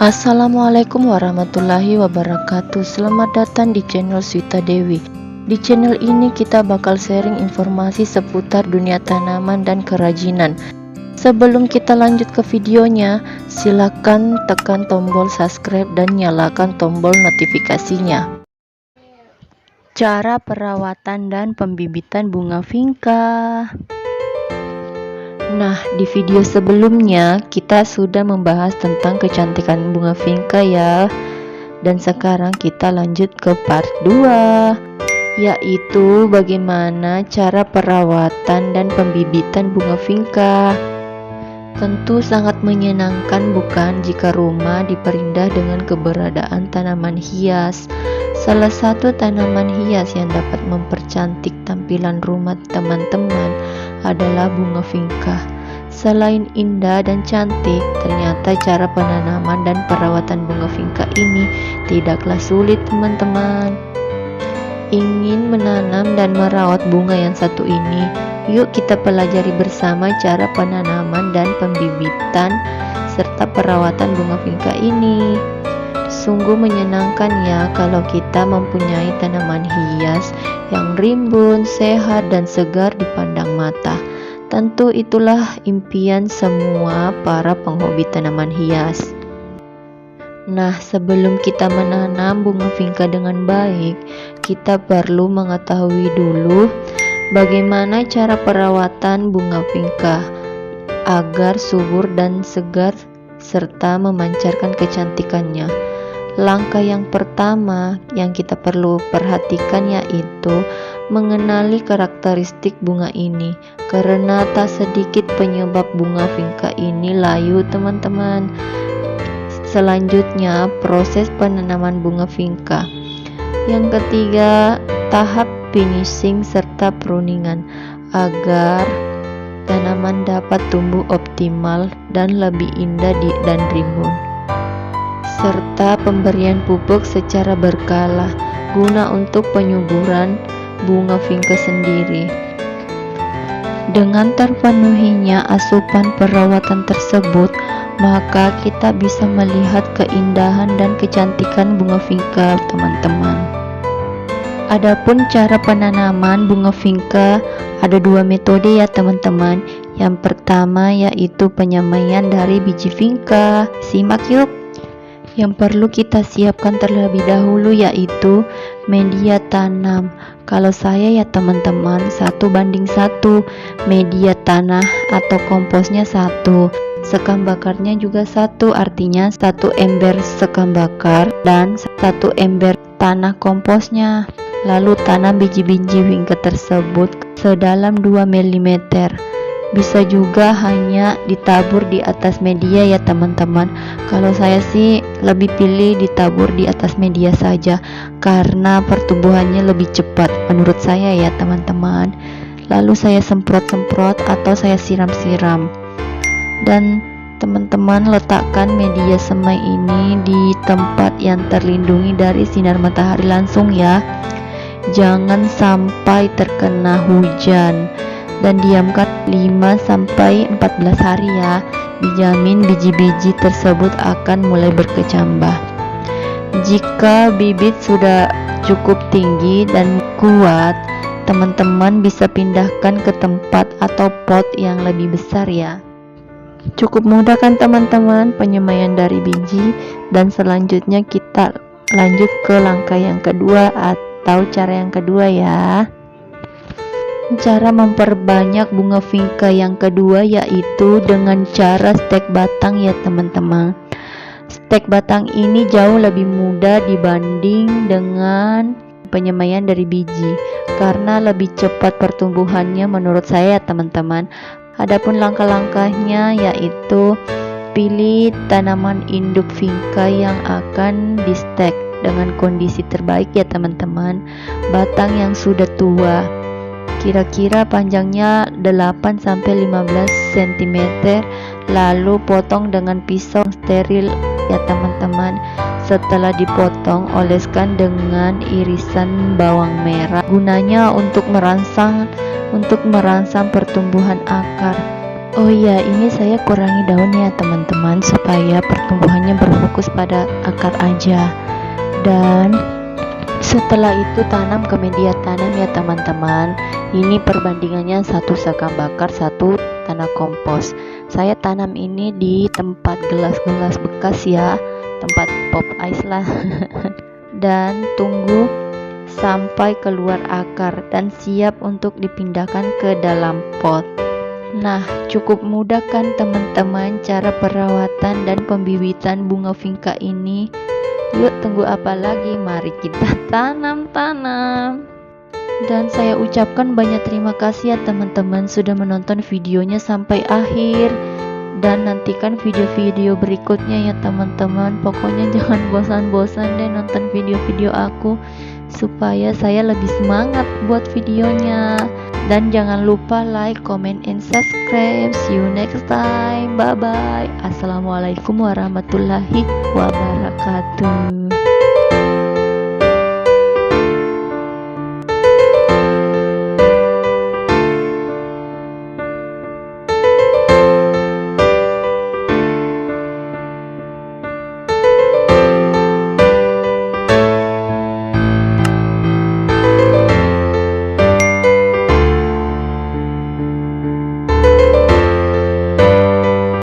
Assalamualaikum warahmatullahi wabarakatuh. Selamat datang di channel Swita Dewi. Di channel ini kita bakal sharing informasi seputar dunia tanaman dan kerajinan. Sebelum kita lanjut ke videonya, silakan tekan tombol subscribe dan nyalakan tombol notifikasinya. Cara perawatan dan pembibitan bunga vinca. Nah, di video sebelumnya kita sudah membahas tentang kecantikan bunga vinca ya. Dan sekarang kita lanjut ke part 2, yaitu bagaimana cara perawatan dan pembibitan bunga vinca. Tentu sangat menyenangkan bukan jika rumah diperindah dengan keberadaan tanaman hias. Salah satu tanaman hias yang dapat mempercantik tampilan rumah teman-teman adalah bunga vinca. Selain indah dan cantik, ternyata cara penanaman dan perawatan bunga vinca ini tidaklah sulit teman-teman. Ingin menanam dan merawat bunga yang satu ini? Yuk kita pelajari bersama cara penanaman dan pembibitan serta perawatan bunga vinca ini. Sungguh menyenangkan ya kalau kita mempunyai tanaman hias yang rimbun, sehat, dan segar dipandang mata. Tentu itulah impian semua para penghobi tanaman hias. Nah, sebelum kita menanam bunga vinca dengan baik, kita perlu mengetahui dulu bagaimana cara perawatan bunga vinca agar subur dan segar serta memancarkan kecantikannya. Langkah yang pertama yang kita perlu perhatikan yaitu mengenali karakteristik bunga ini, karena tak sedikit penyebab bunga vinca ini layu teman-teman. Selanjutnya, proses penanaman bunga vinca. Yang ketiga, tahap finishing serta pruningan agar tanaman dapat tumbuh optimal dan lebih indah dan rimbun, serta pemberian pupuk secara berkala guna untuk penyuburan bunga vinca sendiri. Dengan terpenuhinya asupan perawatan tersebut, maka kita bisa melihat keindahan dan kecantikan bunga vinca teman-teman. Adapun cara penanaman bunga vinca ada dua metode ya teman-teman. Yang pertama yaitu penyemaian dari biji vinca. Simak yuk. Yang perlu kita siapkan terlebih dahulu yaitu media tanam. Kalau saya ya teman-teman 1:1, media tanah atau komposnya 1, sekam bakarnya juga 1, artinya 1 ember sekam bakar dan 1 ember tanah komposnya. Lalu tanam biji-biji vinca tersebut sedalam 2 mm. Bisa juga hanya ditabur di atas media ya teman-teman. Kalau saya sih lebih pilih ditabur di atas media saja karena pertumbuhannya lebih cepat menurut saya ya teman-teman. Lalu saya semprot-semprot atau saya siram-siram. Dan teman-teman letakkan media semai ini di tempat yang terlindungi dari sinar matahari langsung ya. Jangan sampai terkena hujan. Dan diamkan 5-14 hari ya. Dijamin biji-biji tersebut akan mulai berkecambah. Jika bibit sudah cukup tinggi dan kuat, teman-teman bisa pindahkan ke tempat atau pot yang lebih besar ya. Cukup mudah kan teman-teman penyemaian dari biji. Dan selanjutnya kita lanjut ke langkah yang kedua atau cara yang kedua ya. Cara memperbanyak bunga vinca yang kedua yaitu dengan cara stek batang ya teman-teman. Stek batang ini jauh lebih mudah dibanding dengan penyemaian dari biji karena lebih cepat pertumbuhannya menurut saya ya teman-teman. Adapun langkah-langkahnya yaitu pilih tanaman induk vinca yang akan di stek dengan kondisi terbaik ya teman-teman. Batang yang sudah tua, kira-kira panjangnya 8-15 cm, lalu potong dengan pisau steril ya teman-teman. Setelah dipotong, oleskan dengan irisan bawang merah gunanya untuk merangsang pertumbuhan akar. Oh iya, ini saya kurangi daunnya teman-teman supaya pertumbuhannya berfokus pada akar aja. Dan setelah itu tanam ke media tanam ya teman-teman. Ini perbandingannya 1 sekam bakar 1 tanah kompos. Saya tanam ini di tempat gelas-gelas bekas ya, tempat pop ice lah. Dan tunggu sampai keluar akar dan siap untuk dipindahkan ke dalam pot. Nah, cukup mudah kan teman-teman cara perawatan dan pembibitan bunga vinca ini. Yuk, tunggu apa lagi? Mari kita tanam-tanam. Dan saya ucapkan banyak terima kasih ya teman-teman sudah menonton videonya sampai akhir. Dan nantikan video-video berikutnya ya teman-teman. Pokoknya jangan bosan-bosan deh nonton video-video aku supaya saya lebih semangat buat videonya. Dan jangan lupa like, comment, and subscribe. See you next time. Bye bye. Assalamualaikum warahmatullahi wabarakatuh.